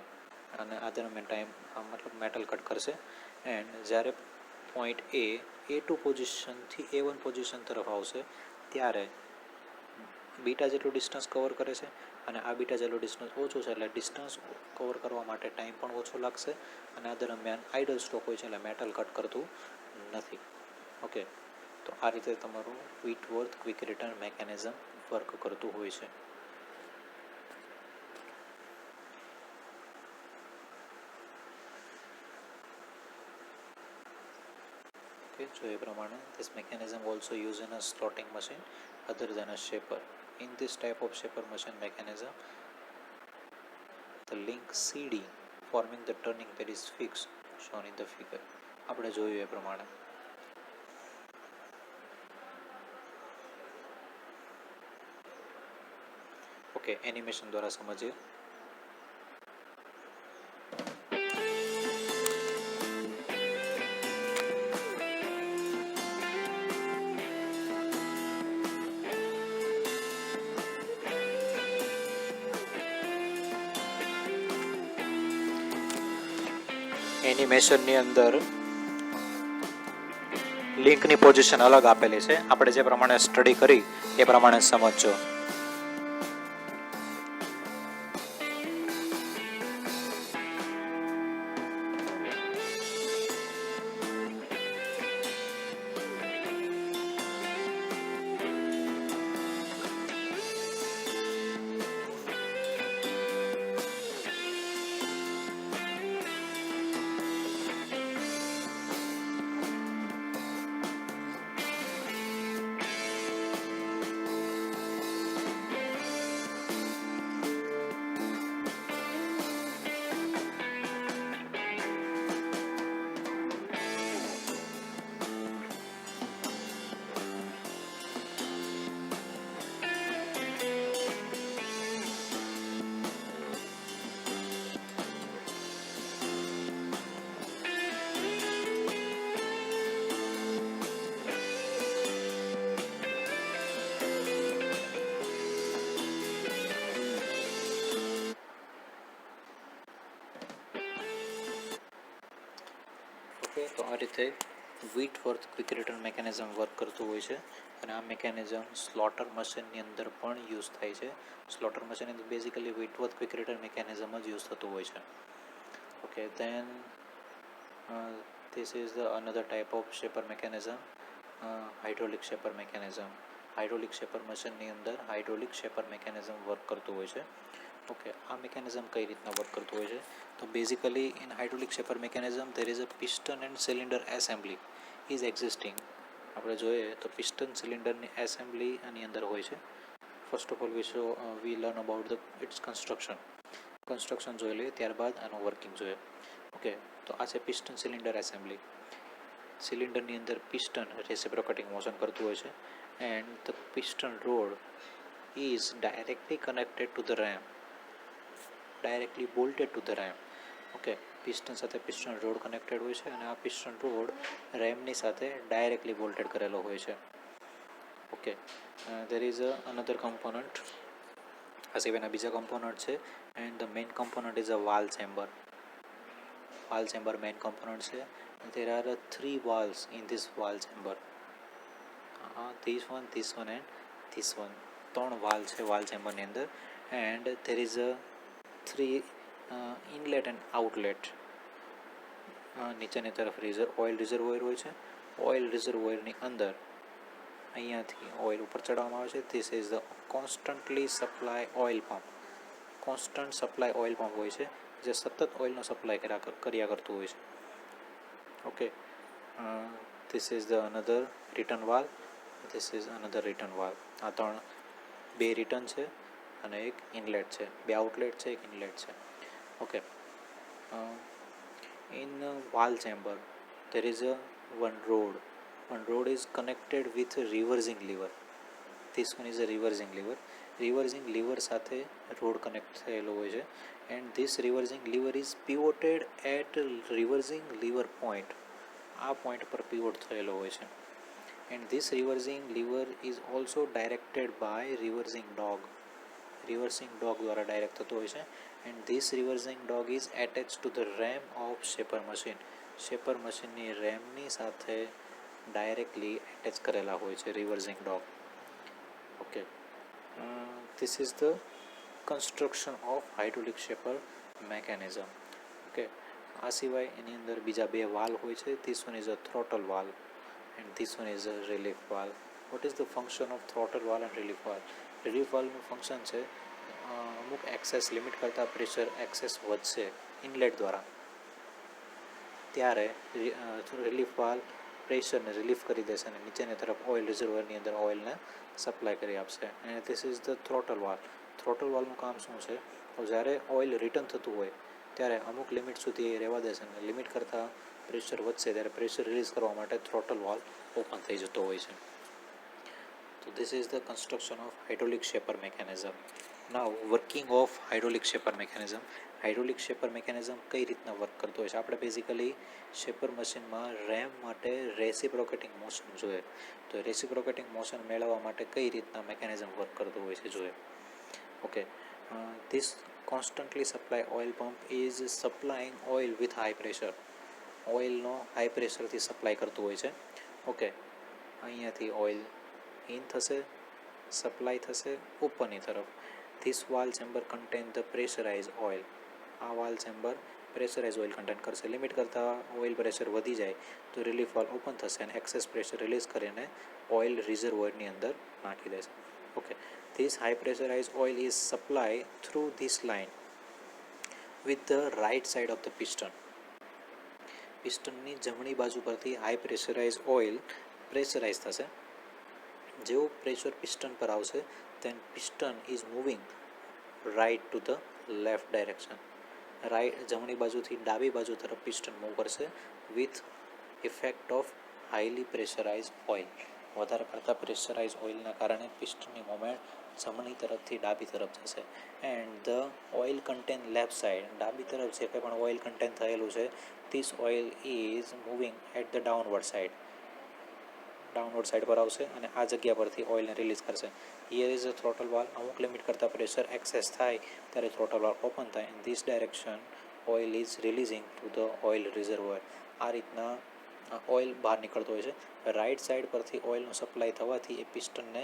અને આ દરમિયાન ટાઈમ મતલબ મેટલ કટ કરશે. એન્ડ જ્યારે પોઈન્ટ A2 પોઝિશનથી A1 પોઝિશન તરફ આવશે ત્યારે બીટા જેટલું ડિસ્ટન્સ કવર કરે છે, અને આ બીટા જેટલું ડિસ્ટન્સ ઓછું છે એટલે ડિસ્ટન્સ કવર કરવા માટે ટાઈમ પણ ઓછો લાગશે, અને આ દરમિયાન આઇડલ સ્ટોક હોય છે એટલે મેટલ કટ કરતું નથી. ઓકે, તો આ રીતે તમારું વ્હિટવર્થ ક્વિક રિટર્ન મેકેનિઝમ વર્ક કરતું હોય છે. Okay, so એ પ્રમાણે this mechanism also used in a slotting machine other than a shaper. In this type of shaper machine mechanism, the link CD forming the turning pad is fixed, shown in the figure. આપણે જોયું એ પ્રમાણે. ઓકે, એનિમેશન દ્વારા સમજીએ. એનિમેશનની અંદર લિંકની પોઝિશન અલગ આપેલી છે, આપણે જે પ્રમાણે સ્ટડી કરી એ પ્રમાણે સમજજો. તો આ રીતે વ્હિટવર્થ ક્વિક રિટર્ન મેકેનિઝમ વર્ક કરતું હોય છે, અને આ મેકેનિઝમ સ્લોટર મશીનની અંદર પણ યુઝ થાય છે. સ્લોટર મશીન અંદર basically Whitworth quick return mechanism જ યુઝ થતું હોય છે. Okay, then this is the another type of shaper mechanism, hydraulic shaper mechanism. Hydraulic shaper મશીનની અંદર હાઇડ્રોલિક શેપર મેકેનિઝમ વર્ક કરતું હોય છે. ઓકે, આ મેકેનિઝમ કઈ રીતના વર્ક કરતું હોય છે? તો basically in hydraulic shaper mechanism there is a piston and cylinder assembly is existing. આપણે જોઈએ તો પિસ્ટન સિલિન્ડરની એસેમ્બલી આની અંદર હોય છે. First of all we learn about its construction જોઈ લઈએ, ત્યારબાદ આનું વર્કિંગ જોઈએ. ઓકે, તો આ છે પિસ્ટન સિલિન્ડર એસેમ્બલી. સિલિન્ડરની અંદર પિસ્ટન રેસિપ્રોકેટિંગ મોશન કરતું હોય છે, and the piston rod is directly connected to the ram, directly bolted to the ram. Okay, piston સાથે પિસ્ટન રોડ કનેક્ટેડ હોય છે, અને આ પિસ્ટન રોડ રેમની સાથે ડાયરેક્ટલી બોલ્ટેડ કરેલો હોય છે. Okay, there is another component. આ સિવાયના બીજા કમ્પોનન્ટ છે, and the main component is a valve chamber. Valve chamber main component છે. there are 3 valves in this valve chamber. this one and this one. 3 વાલ છે વાલ ચેમ્બરની અંદર, and there is a 3 inlet and outlet. નીચેની તરફ ઓઇલ રિઝર્વોયર હોય છે. ઓઇલ રિઝર્વોયરની અંદર અહીંયાથી ઓઇલ ઉપર ચડાવવામાં આવે છે. This is the constantly supply oil pump. Constant supply oil pump હોય છે, જે સતત ઓઇલનો સપ્લાય કર્યા કરતું હોય છે. Okay, this is the another return valve. This is another return valve. આ 2 રિટર્ન છે અને એક ઇનલેટ છે. 2 આઉટલેટ છે, એક ઇનલેટ છે. Okay, in valve chamber there is one rod is connected with a reversing lever. this one is a reversing lever સાથે રોડ કનેક્ટ થયેલો હોય છે, and this reversing lever is pivoted at reversing lever point. આ પોઈન્ટ પર પિવોટ થયેલો હોય છે. and this reversing lever is also directed by reversing dog. Reversing dog દ્વારા ડાયરેક્ટ થતો હોય છે and this reversing dog is attach to the ram of shaper machine. Shaper મશીનની રેમની સાથે ડાયરેક્ટલી એટેચ કરેલા હોય છે reversing dog. Okay, this is the construction of hydraulic shaper mechanism. Okay, આ સિવાય એની અંદર બીજા બે વાલ હોય છે. This one is a throttle valve and this one is a relief valve. What is the function of throttle valve and relief valve? Relief વાલ્વનું ફંક્શન છે અમુક એક્સેસ લિમિટ કરતાં પ્રેશર એક્સેસ વધશે ઇનલેટ દ્વારા, ત્યારે રિલીફ વાલ્વ પ્રેશરને રિલીફ કરી દેશે અને નીચેની તરફ ઓઇલ રિઝર્વરની અંદર ઓઇલને સપ્લાય કરી આપશે. અને this is the throttle valve. Throttle વાલ્વનું કામ શું છે? તો જ્યારે ઓઇલ રિટર્ન થતું હોય ત્યારે અમુક લિમિટ સુધી એ રહેવા દેશે અને લિમિટ કરતાં પ્રેશર વધશે ત્યારે પ્રેશર રિલીઝ કરવા માટે થ્રોટલ વાલ્વ ઓપન થઈ જતો હોય છે. So this is the construction of hydraulic shaper mechanism. Now working of hydraulic shaper mechanism. Hydraulic shaper mechanism કઈ રીતના વર્ક કરતો હોય છે? આપણે બેઝિકલી શેપર મશીનમાં રેમ માટે રેસિપ્રોકેટિંગ મોશન જોઈએ. તો રેસિપ્રોકેટિંગ મોશન મેળવવા માટે કઈ રીતના મિકેનિઝમ વર્ક કરતો હોય છે જોઈએ. Okay, this constantly supply oil pump is supplying oil with high pressure. ઓઇલનો હાઈ પ્રેશરથી સપ્લાય કરતું હોય છે. ઓકે, અહીંયાથી ઓઇલ ઇન થશે, સપ્લાય થશે ઉપરની તરફ. This valve chamber contain the pressurise oil. આ valve chamber pressurise oil contain કરશે. લિમિટ કરતાં ઓઇલ પ્રેશર વધી જાય તો રિલીફ વાલ્વ ઓપન થશે અને એક્સેસ પ્રેશર રિલીઝ કરીને ઓઇલ રિઝર્વોયરની અંદર નાખી દેશે. Okay, this high pressurise oil is supply through this line with the right side of the piston. પિસ્ટનની જમણી બાજુ પરથી હાઈ પ્રેશરાઇઝ ઓઇલ પ્રેશરાઇઝ થશે. જેવું પ્રેશર પિસ્ટન પર આવશે then piston is moving right to the left direction. જમણી બાજુથી ડાબી બાજુ તરફ પિસ્ટન મૂવ કરશે with effect of highly pressurized oil. વધારે પડતા પ્રેશરાઇઝ ઓઇલના કારણે પિસ્ટનની મોમેન્ટ જમણી તરફથી ડાબી તરફ જશે and the oil contain left side. ડાબી તરફ જે કંઈ પણ ઓઇલ કન્ટેન થયેલું છે this oil is moving at the downward side. Downward side પર આવશે અને આ જગ્યા પરથી ઓઇલને રિલીઝ કરશે. Here is a throttle valve. અમુક લિમિટ કરતાં પ્રેશર એક્સેસ થાય ત્યારે થ્રોટલ વાલ્વ ઓપન થાય and this direction oil is releasing to the oil reservoir. આ રીતના ઓઇલ બહાર નીકળતો હોય છે. રાઇટ સાઇડ પરથી ઓઇલનું સપ્લાય થવાથી એ પિસ્ટનને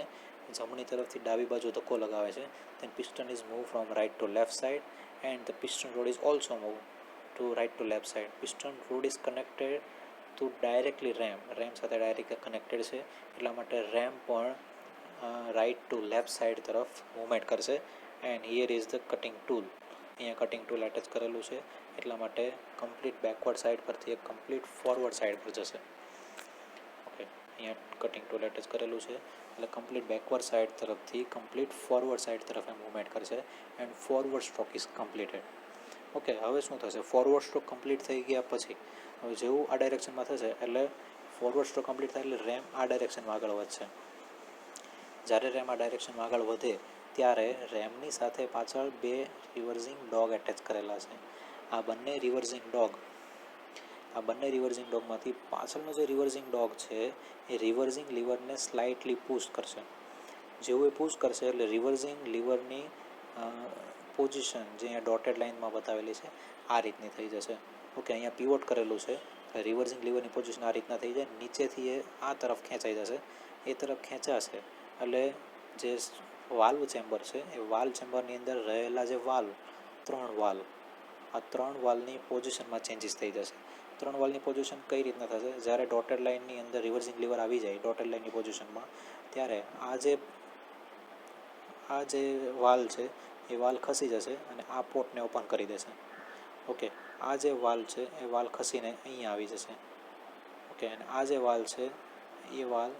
જમણી તરફથી ડાબી બાજુ ધક્કો લગાવે છે. Then piston is move from right to left side and the piston rod is also move to right to left side. Piston rod is connected to directly ram. Ram સાથે ડાયરેક્ટ કનેક્ટેડ છે એટલા માટે રેમ પણ રાઇટ ટુ લેફ્ટ સાઇડ તરફ મૂવમેન્ટ કરશે. And here is the cutting tool. અહીંયા કટિંગ ટૂલ એટેચ કરેલું છે એટલા માટે કમ્પ્લીટ બેકવર્ડ સાઇડ પરથી એક કમ્પ્લીટ ફોરવર્ડ સાઇડ પર જશે. ઓકે, અહીંયા કટિંગ ટૂલ એટેચ કરેલું છે એટલે કમ્પ્લીટ બેકવર્ડ સાઇડ તરફથી કમ્પ્લીટ ફોરવર્ડ સાઇડ તરફ એ મૂવમેન્ટ કરશે and forward stroke is completed. Okay, હવે શું થશે? ફોરવર્ડ સ્ટ્રોક કમ્પ્લીટ થઈ ગયા પછી હવે જેવું આ ડાયરેક્શનમાં થશે એટલે ફોરવર્ડ સ્ટ્રોક કમ્પ્લીટ થાય એટલે રેમ આ ડાયરેક્શનમાં આગળ વધશે. જ્યારે રેમ આ ડાયરેક્શનમાં આગળ વધે ત્યારે રેમની સાથે પાછળ બે રિવર્સિંગ ડોગ એટેચ કરેલા છે. આ બંને રિવર્સિંગ ડોગમાંથી પાછળનો જે રિવર્સિંગ ડોગ છે એ રિવર્સિંગ લીવરને સ્લાઇટલી પુશ કરશે. જેવું એ પુશ કરશે એટલે રિવર્સિંગ લીવરની પોઝિશન જે અહીંયા ડોટેડ લાઇનમાં બતાવેલી છે આ રીતની થઈ જશે. ઓકે, અહીંયા પીવોટ કરેલું છે. રિવર્સિંગ લીવરની પોઝિશન આ રીતના થઈ જાય. નીચેથી એ આ તરફ ખેંચાઈ જશે. એ તરફ ખેંચાશે એટલે જે વાલ્વ ચેમ્બર છે એ વાલ્વ ચેમ્બરની અંદર રહેલા જે ત્રણ વાલ્વની પોઝિશનમાં ચેન્જીસ થઈ જશે. ત્રણ વાલ્વની પોઝિશન કઈ રીતના થશે? જ્યારે ડોટેડ લાઇનની અંદર રિવર્સિંગ લીવર આવી જાય ડોટેડ લાઇનની પોઝિશનમાં ત્યારે આ જે વાલ્વ છે એ વાલ્વ ખસી જશે અને આ પોર્ટને ઓપન કરી દેશે. ઓકે, આ જે વાલ્વ છે એ વાલ્વ ખસીને અહીંયા આવી જશે. ઓકે, અને આ જે વાલ્વ છે એ વાલ્વ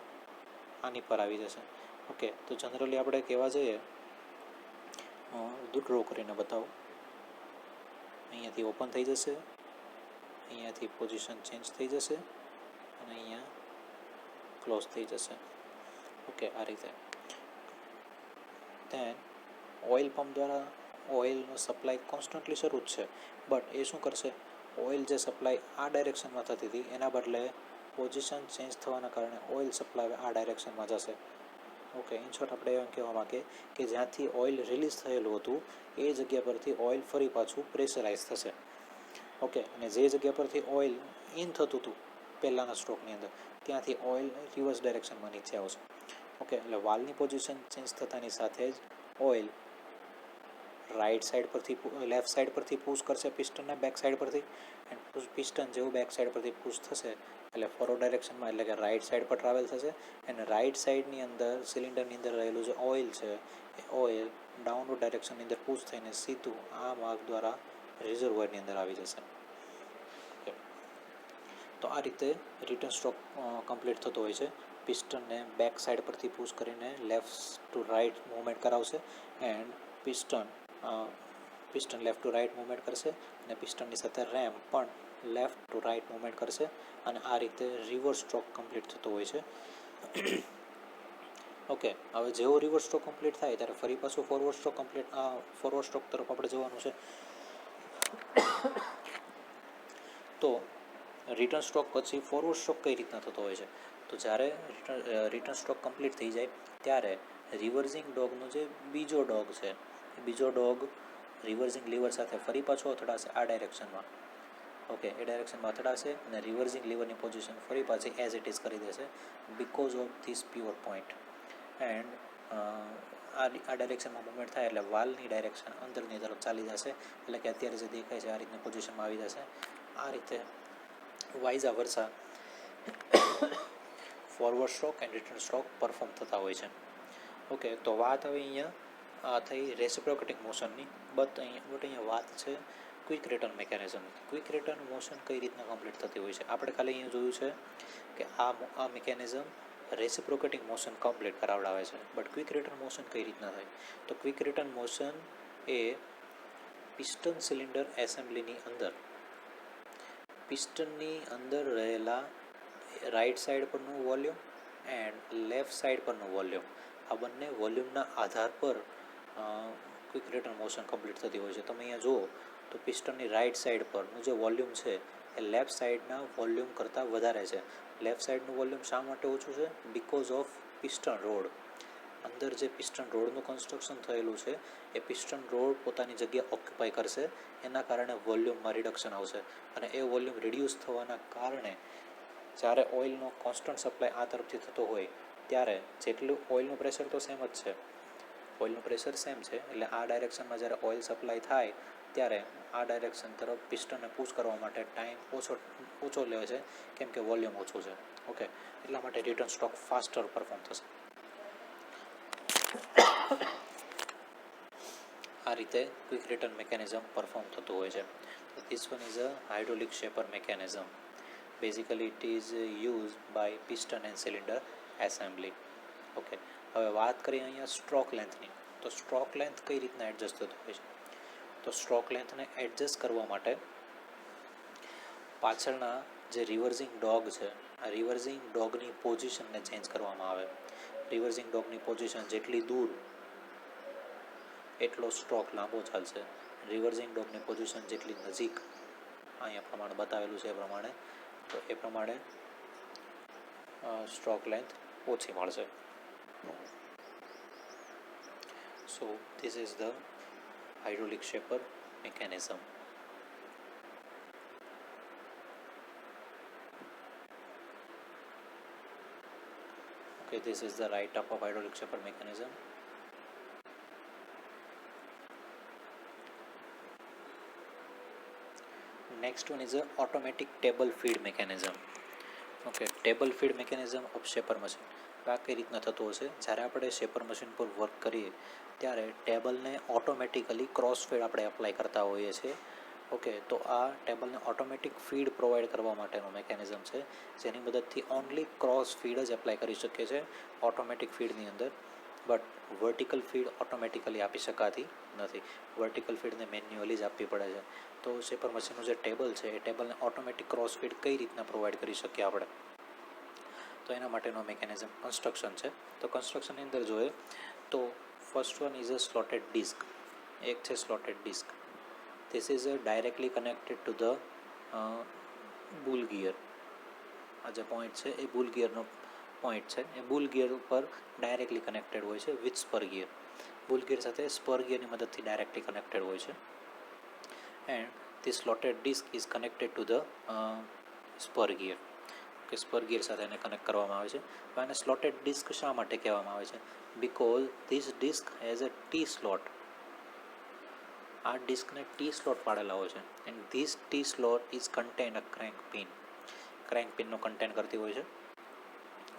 આની પર આવી જશે. ઓકે, તો જનરલી આપણે કહેવા જઈએ ડ્રો કરીને બતાવો. અહીંયાથી ઓપન થઈ જશે, અહીંયાથી પોઝિશન ચેન્જ થઈ જશે અને અહીંયા ક્લોઝ થઈ જશે. ઓકે, આ રીતે. ધેન ઓઇલ પંપ દ્વારા ઓઇલનો સપ્લાય કોન્સ્ટન્ટલી શરૂ જ છે બટ એ શું કરશે? ઓઇલ જે સપ્લાય આ ડાયરેક્શનમાં થતી હતી એના બદલે પોઝિશન ચેન્જ થવાના કારણે ઓઇલ સપ્લાય આ ડાયરેક્શનમાં જશે. ઓકે, ઇન શોર્ટ આપણે એમ કહેવા માંગે કે જ્યાંથી ઓઇલ રિલીઝ થયેલું હતું એ જગ્યા પરથી ઓઇલ ફરી પાછું પ્રેશરાઇઝ થશે. ઓકે, અને જે જગ્યા પરથી ઓઇલ ઇન થતું હતું પહેલાંના સ્ટ્રોકની અંદર ત્યાંથી ઓઇલ રિવર્સ ડાયરેક્શનમાં નીચે આવશે. ઓકે, એટલે વાલ્વની પોઝિશન ચેન્જ થતાની સાથે જ ઓઇલ રાઇટ સાઈડ પરથી લેફ્ટ સાઈડ પરથી પુશ કરશે પિસ્ટનને બેક સાઈડ પરથી, એન્ડ પિસ્ટન જેવું બેક સાઈડ પરથી પુશ થશે એટલે ફોરવર્ડ ડાયરેક્શનમાં એટલે કે રાઇટ સાઈડ પર ટ્રાવેલ થશે. અને રાઇટ સાઈડની અંદર સિલિન્ડરની અંદર રહેલું જે ઓઇલ છે એ ઓઇલ ડાઉનવર્ડ ડાયરેક્શનની અંદર પુશ થઈને સીધું આ માર્ગ દ્વારા રિઝર્વોયરની અંદર આવી જશે. તો આ રીતે રિટર્ન સ્ટ્રોક કમ્પ્લીટ થતો હોય છે. પિસ્ટનને બેક સાઈડ પરથી પુશ કરીને લેફ્ટ ટુ રાઇટ મૂવમેન્ટ કરાવશે and piston left to right movement કરશે અને પિસ્ટનની સાથે રેમ પણ લેફ્ટ ટુ રાઇટ મૂવમેન્ટ કરશે અને આ રીતે રિવર્સ સ્ટ્રોક કમ્પ્લીટ થતો હોય છે. ઓકે, હવે જેવો રિવર્સ સ્ટ્રોક કમ્પ્લીટ થાય ત્યારે ફરી પાછું ફોરવર્ડ સ્ટ્રોક તરફ આપણે જવાનું છે. તો રિટર્ન સ્ટ્રોક પછી ફોરવર્ડ સ્ટ્રોક કઈ રીતના થતો હોય છે? તો જ્યારે રિટર્ન સ્ટ્રોક કમ્પ્લીટ થઈ જાય ત્યારે રિવર્સિંગ ડોગનો જે બીજો ડોગ છે એ બીજો ડોગ રિવર્સિંગ લીવર સાથે ફરી પાછો અથડાશે આ ડાયરેક્શનમાં. ઓકે, એ ડાયરેક્શનમાં અથડાશે અને રિવર્સિંગ લીવરની પોઝિશન ફરી પાછી એઝ ઇટ ઇઝ કરી દેશે because of this pure point. And આ ડાયરેક્શનમાં મૂવમેન્ટ થાય એટલે વાલની ડાયરેક્શન અંદરની તરફ ચાલી જશે એટલે કે અત્યારે જે દેખાય છે આ રીતની પોઝિશનમાં આવી જશે. આ રીતે vice versa forward stroke and return stroke perform થતા હોય છે. ઓકે, તો વાત હવે અહીંયા થઈ રેસિપ્રોકેટિંગ મોશનની. બટ અહીંયા વાત છે quick return mechanism. Quick return motion કઈ રીતના કમ્પ્લીટ થતી હોય છે? આપણે ખાલી અહીંયા જોયું છે કે આ મિકેનિઝમ રેસિપ્રોકેટિંગ મોશન કમ્પ્લીટ કરાવડાવે છે. બટ ક્વિક રિટર્ન મોશન કઈ રીતના થાય? તો ક્વિક રિટર્ન મોશન એ પિસ્ટન સિલિન્ડર એસેમ્બલીની અંદર પિસ્ટનની અંદર રહેલા રાઇટ સાઈડ પરનું વોલ્યુમ એન્ડ લેફ્ટ સાઈડ પરનું વોલ્યુમ આ બંને વોલ્યુમના આધાર પર ક્વિક રિટર્ન મોશન કમ્પ્લીટ થતી હોય છે. તમે અહીંયા જુઓ તો પિસ્ટનની રાઇટ સાઈડ પરનું જે વોલ્યુમ છે એ લેફ્ટ સાઈડના વોલ્યુમ કરતાં વધારે છે. લેફ્ટ સાઈડનું વોલ્યુમ શા માટે ઓછું છે? Because of piston road. અંદર જે પિસ્ટન રોડનું કન્સ્ટ્રક્શન થયેલું છે એ પિસ્ટન રોડ પોતાની જગ્યા ઓક્યુપાય કરશે, એના કારણે વોલ્યુમમાં રિડક્શન આવશે અને એ વોલ્યુમ રિડ્યુસ થવાના કારણે જ્યારે ઓઇલનો કોન્સ્ટન્ટ સપ્લાય આ તરફથી થતો હોય ત્યારે જેટલું ઓઇલનું પ્રેશર તો સેમ જ છે, ઓઇલનું પ્રેશર સેમ છે એટલે આ ડાયરેક્શનમાં જ્યારે ઓઇલ સપ્લાય થાય ત્યારે આ ડાયરેક્શન તરફ પિસ્ટનને પુશ કરવા માટે ટાઈમ ઓછો લે છે કેમ કે વોલ્યુમ ઓછું છે. ઓકે, એટલા માટે રિટર્ન સ્ટ્રોક ફાસ્ટર પરફોર્મ થશે. આ રીતે ક્વિક રિટર્ન મિકેનિઝમ પરફોર્મ થતું હોય છે. This one is a hydraulic shaper mechanism. Basically it is use by piston and cylinder assembly. Okay, હવે વાત કરીએ અહીંયા સ્ટ્રોક લેન્થની. તો સ્ટ્રોક લેન્થ કઈ રીતના એડજસ્ટ થતું હોય છે? તો સ્ટ્રોક લેન્થને એડજસ્ટ કરવા માટે પાછળના જે રિવર્સિંગ ડોગ છે આ રિવર્સિંગ ડોગની પોઝિશનને ચેન્જ કરવામાં આવે. રિવર્સિંગ ડોગની પોઝિશન જેટલી દૂર એટલો સ્ટ્રોક લાંબો ચાલશે. રિવર્સિંગ ડોગની પોઝિશન જેટલી નજીક અહીંયા પ્રમાણે બતાવેલું છે એ પ્રમાણે તો એ પ્રમાણે સ્ટ્રોક લેન્થ ઓછી મળશે. So this is the hydraulic shaper mechanism. Okay, this is the write-up of hydraulic shaper mechanism. Next one is a automatic table feed mechanism. Okay, table feed mechanism of shaper machine. આ કઈ રીતના થતું હશે? જ્યારે આપણે શેપર મશીન પર વર્ક કરીએ ત્યારે ટેબલને ઓટોમેટિકલી ક્રોસ ફીડ આપણે એપ્લાય કરતા હોઈએ છીએ. ઓકે, તો આ ટેબલને ઓટોમેટિક ફીડ પ્રોવાઈડ કરવા માટેનું મિકેનિઝમ છે જેની મદદથી ઓનલી ક્રોસ ફીડ જ એપ્લાય કરી શકીએ છીએ ઓટોમેટિક ફીડની અંદર. બટ વર્ટિકલ ફીડ ઓટોમેટિકલી આપી શકાતી નથી. વર્ટિકલ ફીડને મેન્યુઅલી જ આપવી પડે છે. તો શેપર મશીનનું જે ટેબલ છે એ ટેબલને ઓટોમેટિક ક્રોસ ફીડ કઈ રીતના પ્રોવાઈડ કરી શકીએ આપણે? તો એના માટેનો મિકેનિઝમ કન્સ્ટ્રક્શન છે. તો કન્સ્ટ્રક્શનની અંદર જોઈએ તો first one is a slotted disc. એક છે slotted disc. This is directly connected to the bull gear. આ જે પોઈન્ટ છે એ બુલ ગિયરનો પોઈન્ટ છે, એ બુલ ગિયર ઉપર ડાયરેક્ટલી કનેક્ટેડ હોય છે with spur gear. Bull gear સાથે સ્પર ગિયરની મદદથી ડાયરેક્ટલી કનેક્ટેડ હોય છે. And the slotted disc is connected to the spur gear. કે સ્પર ગિયર સાથે એને કનેક્ટ કરવામાં આવે છે. તો આને સ્લોટેડ ડિસ્ક શા માટે કહેવામાં આવે છે? Because this disc has a T slot. આ ડિસ્કને ટી સ્લોટ પાડેલા હોય છે. And this T slot is contain a crank pin. Crank પિનનો કન્ટેન કરતી હોય છે.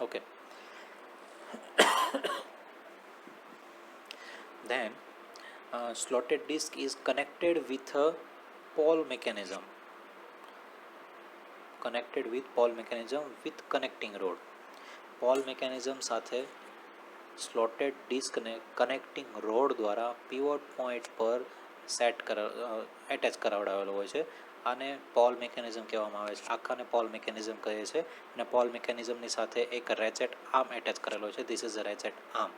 Okay. Then slotted disc is connected with a Paul mechanism. Connected with Paul mechanism with connecting rod. Paul mechanism સાથે સ્લોટેડ ડિસ્કને કનેક્ટિંગ રોડ દ્વારા પીવોટ પોઈન્ટ પર એટેચ કરાવડાવેલો હોય છે. આને પોલ મિકેનિઝમ કહેવામાં આવે છે. આખાને પોલ મિકેનિઝમ કહે છે. અને પોલ મિકેનિઝમની સાથે એક રેચેટ આર્મ એટેચ કરેલો છે. This is a ratchet arm.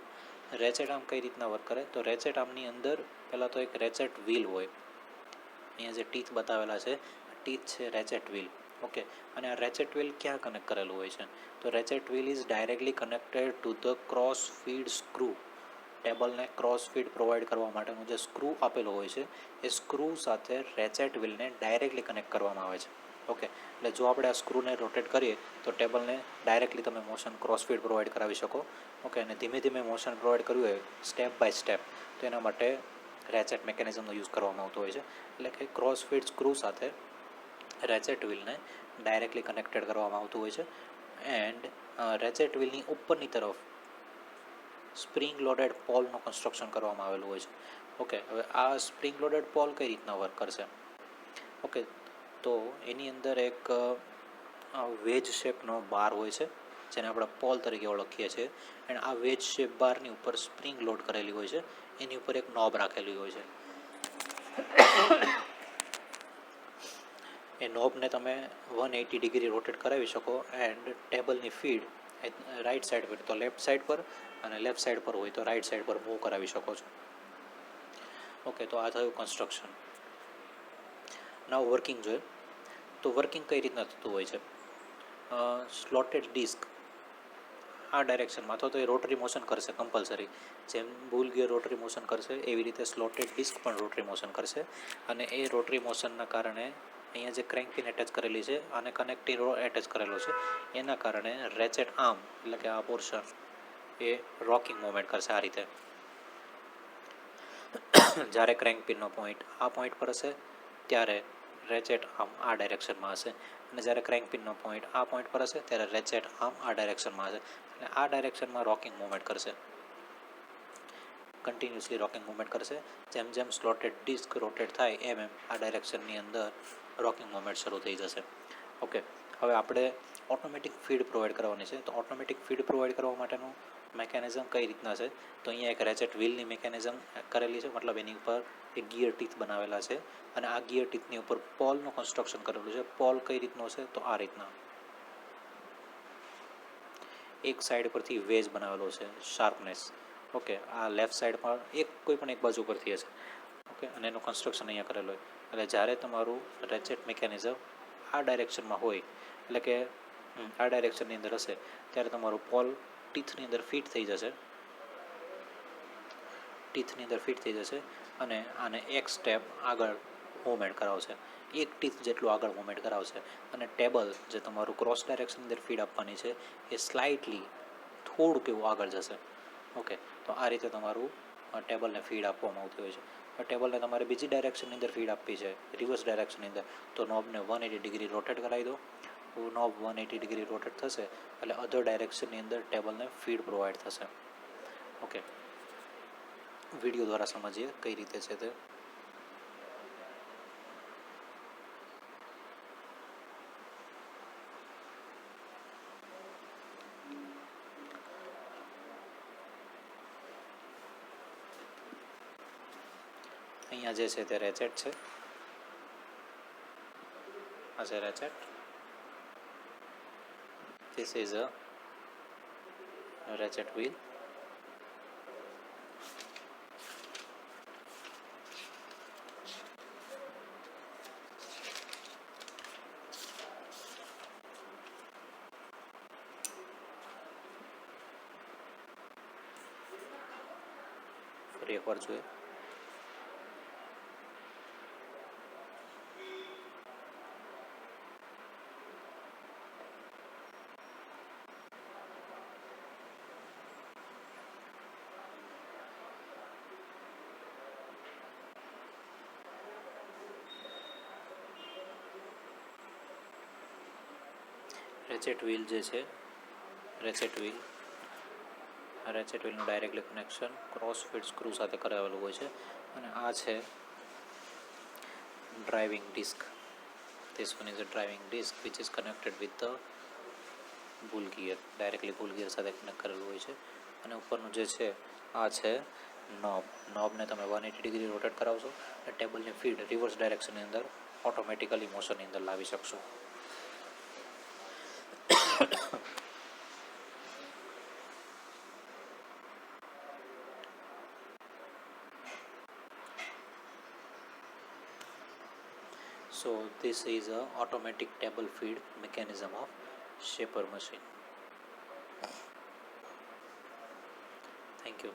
Ratchet arm કઈ રીતના વર્ક કરે? તો રેચેટ આર્મની અંદર પહેલાં તો એક રેચેટ વ્હીલ હોય. અહીંયા જે ટીથ બતાવેલા છે, ટીથ છે રેચેટ વ્હીલ. ઓકે. અને આ રેચેટ વ્હીલ ક્યાં કનેક્ટ કરેલું હોય છે? તો ratchet wheel is directly connected to the cross feed screw. ટેબલને ક્રોસ ફીડ પ્રોવાઈડ કરવા માટેનું જે સ્ક્રૂ આપેલું હોય છે, એ સ્ક્રૂ સાથે રેચેટ વ્હીલને ડાયરેક્ટલી કનેક્ટ કરવામાં આવે છે. ઓકે. એટલે જો આપણે આ સ્ક્રૂને રોટેટ કરીએ તો ટેબલને ડાયરેક્ટલી તમે મોશન ક્રોસ ફીડ પ્રોવાઈડ કરાવી શકો. ઓકે. અને ધીમે ધીમે મોશન પ્રોવાઈડ કરવું હોય સ્ટેપ બાય સ્ટેપ, તો એના માટે રેચેટ મિકેનિઝમનો યુઝ કરવામાં આવતો હોય છે. એટલે કે ક્રોસ ફીડ સ્ક્રૂ સાથે રેચેટ વ્હીલને ડાયરેક્ટલી કનેક્ટેડ કરવામાં આવતું હોય છે. એન્ડ રેચેટ વ્હીલની ઉપરની તરફ સ્પ્રિંગ લોડેડ પોલનું કન્સ્ટ્રક્શન કરવામાં આવેલું હોય છે. ઓકે. હવે આ સ્પ્રિંગ લોડેડ પોલ કઈ રીતના વર્ક કરશે? ઓકે. તો એની અંદર એક વેજ શેપનો બાર હોય છે, જેને આપણે પોલ તરીકે ઓળખીએ છીએ. અને આ વેજ શેપ બારની ઉપર સ્પ્રિંગ લોડ કરેલી હોય છે. એની ઉપર એક નોબ રાખેલી હોય છે. એ નોબને તમે 180 ડિગ્રી રોટેટ કરાવી શકો. એન્ડ ટેબલની ફીડ રાઈટ સાઈડ પર તો લેફ્ટ સાઈડ પર, અને લેફ્ટ સાઈડ પર હોય તો રાઈટ સાઈડ પર મૂવ કરાવી શકો છો. ઓકે. તો આ થયું કન્સ્ટ્રક્શન. નાવ વર્કિંગ જોઈએ. તો વર્કિંગ કઈ રીતના થતું હોય છે? સ્લોટેડ ડિસ્ક આ ડાયરેક્શનમાં અથવા તો એ રોટરી મોશન કરશે કમ્પલસરી. જેમ બુલ ગિયર રોટરી મોશન કરશે એવી રીતે સ્લોટેડ ડિસ્ક પણ રોટરી મોશન કરશે. અને એ રોટરી મોશનના કારણે અહીંયા જે ક્રેન્ક પિન એટેચ કરેલી છે અને કનેક્ટિંગ રોડ એટેચ કરેલો છે, એના કારણે રેચેટ આર્મ એટલે કે આ પોર્શન એ રોકિંગ મૂવમેન્ટ કરશે આ રીતે. જ્યારે ક્રેન્ક પિનનો પોઈન્ટ આ પોઈન્ટ પર હશે ત્યારે રેચેટ આર્મ આ ડાયરેક્શનમાં હશે. અને જ્યારે ક્રેન્ક પિનનો પોઈન્ટ આ પોઈન્ટ પર હશે ત્યારે રેચેટ આર્મ આ ડાયરેક્શનમાં હશે. અને આ ડાયરેક્શનમાં રોકિંગ મૂવમેન્ટ કરશે, કન્ટિન્યુઅસલી રોકિંગ મૂવમેન્ટ કરશે. જેમ જેમ સ્લોટેડ ડિસ્ક રોટેટ થાય એમ એમ આ ડાયરેક્શનની અંદર રોકિંગ મૂવમેન્ટ શરૂ થઈ જશે. ઓકે. હવે આપણે ઓટોમેટિક ફીડ પ્રોવાઈડ કરવાની છે. તો ઓટોમેટિક ફીડ પ્રોવાઈડ કરવા માટેનું મેકેનિઝમ કઈ રીતના છે? તો અહીંયા એક રેચેટ વ્હીલની મેકેનિઝમ કરેલી છે. મતલબ એની ઉપર એક ગિયર ટીથ બનાવેલા છે. અને આ ગિયર ટીથની ઉપર પોલનું કન્સ્ટ્રક્શન કરેલું છે. પોલ કઈ રીતનો છે? તો આ રીતના એક સાઈડ પરથી વેજ બનાવેલો છે, શાર્પનેસ. ઓકે. આ લેફ્ટ સાઈડ પર કોઈ પણ એક બાજુ પરથી હશે. ઓકે. અને એનું કન્સ્ટ્રક્શન અહીંયા કરેલું હોય. એટલે જ્યારે તમારું રેચેટ મિકેનિઝમ આ ડાયરેક્શનમાં હોય, એટલે કે આ ડાયરેક્શનની અંદર હશે, ત્યારે તમારું પોલ ટીથની અંદર ફિટ થઈ જશે. અને આને એક સ્ટેપ આગળ મૂવમેન્ટ કરાવશે, એક ટીથ જેટલું આગળ મૂવમેન્ટ કરાવશે. અને ટેબલ જે તમારું ક્રોસ ડાયરેક્શનની અંદર ફીડ આપવાની છે એ સ્લાઇટલી થોડુંક એવું આગળ જશે. ઓકે. તો આ રીતે તમારું ટેબલને ફીડ આપવામાં આવતી હોય છે. ટેબલને તમારે બીજી ડાયરેક્શનની અંદર ફીડ આપવી છે, રિવર્સ ડાયરેક્શનની અંદર, તો નોબને 180 ડિગ્રી રોટેટ કરાવી દો. નોબ 180 ડિગ્રી રોટેટ થશે એટલે અધર ડાયરેક્શનની અંદર ટેબલને ફીડ પ્રોવાઈડ થશે. ઓકે. વિડીયો દ્વારા સમજીએ કઈ રીતે છે તે. અહીંયા જે છે તે રેચેટ છે. આ છે ratchet. This is a ratchet wheel. ફરી એકવાર જોઈએ. રેચેટ વ્હીલ જે છે, રેચેટ વ્હીલનું directly connection cross fit screw સાથે કરાવેલું હોય છે. અને આ છે driving disc. This one is a driving disc which is connected with the bull gear. Directly bull gear સાથે કનેક્ટ કરેલું હોય છે. અને ઉપરનું જે છે આ છે નોબને તમે 180 ડિગ્રી રોટેટ કરાવશો અને ટેબલની ફીડ રિવર્સ ડાયરેક્શનની અંદર ઓટોમેટિકલી મોશનની અંદર લાવી શકશો. So this is a automatic table feed mechanism of shaper machine. Thank you.